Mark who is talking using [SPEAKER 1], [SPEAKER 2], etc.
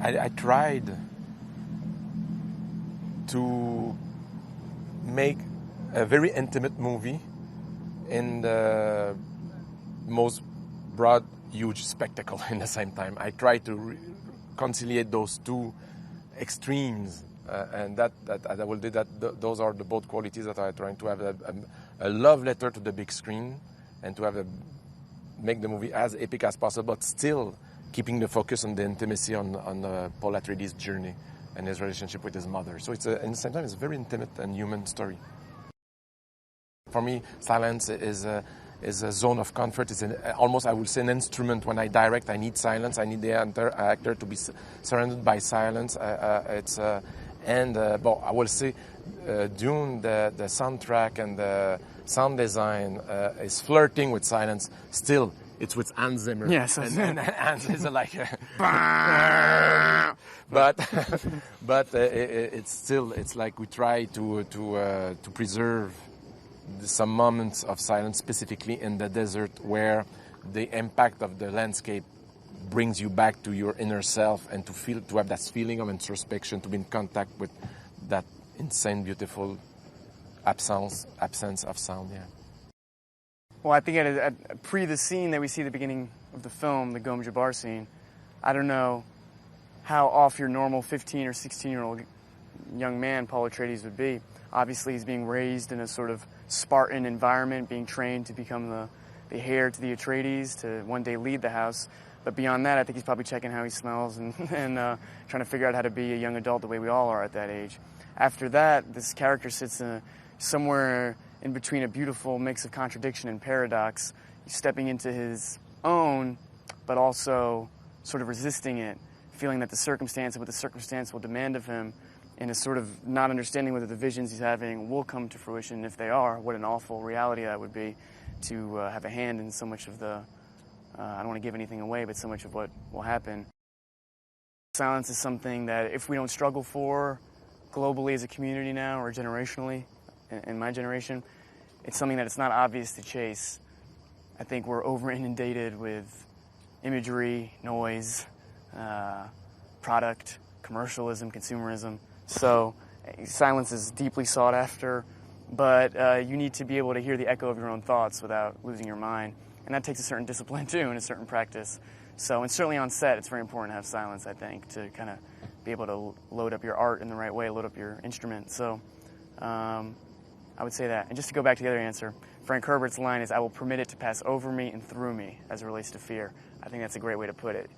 [SPEAKER 1] I tried to make a very intimate movie in the most broad, huge spectacle in the same time. I tried to conciliate those two extremes, and that I will do that. Those are the both qualities that I'm trying to have a love letter to the big screen, and to make the movie as epic as possible, but still keeping the focus on the intimacy on Paul Atreides' journey and his relationship with his mother. So at the same time, it's a very intimate and human story. For me, silence is a zone of comfort. It's almost, I would say, an instrument. When I direct, I need silence. I need the actor to be surrounded by silence. I will say, Dune, the soundtrack and the sound design is flirting with silence. Still, it's with Hans Zimmer.
[SPEAKER 2] Yes,
[SPEAKER 1] and Hans is like, but it's like we try to preserve some moments of silence, specifically in the desert, where the impact of the landscape brings you back to your inner self, and to have that feeling of introspection, to be in contact with that insane, beautiful absence of sound. Yeah.
[SPEAKER 2] Well, I think at pre the scene that we see at the beginning of the film, the Gom Jabbar scene, I don't know how off your normal 15 or 16-year-old young man Paul Atreides would be. Obviously, he's being raised in a sort of Spartan environment, being trained to become the heir to the Atreides, to one day lead the house. But beyond that, I think he's probably checking how he smells and trying to figure out how to be a young adult the way we all are at that age. After that, this character sits somewhere in between a beautiful mix of contradiction and paradox, stepping into his own, but also sort of resisting it, feeling that the circumstance and what the circumstance will demand of him, and is sort of not understanding whether the visions he's having will come to fruition. If they are, what an awful reality that would be, to have a hand in so much of the, I don't want to give anything away, but so much of what will happen. Silence is something that if we don't struggle for globally as a community now, or generationally, in my generation, it's something that it's not obvious to chase. I think we're over-inundated with imagery, noise, product, commercialism, consumerism. So silence is deeply sought after, but you need to be able to hear the echo of your own thoughts without losing your mind. And that takes a certain discipline, too, and a certain practice. So, and certainly on set, it's very important to have silence, I think, to kind of be able to load up your art in the right way, load up your instrument. So I would say that. And just to go back to the other answer, Frank Herbert's line is, "I will permit it to pass over me and through me," as it relates to fear. I think that's a great way to put it.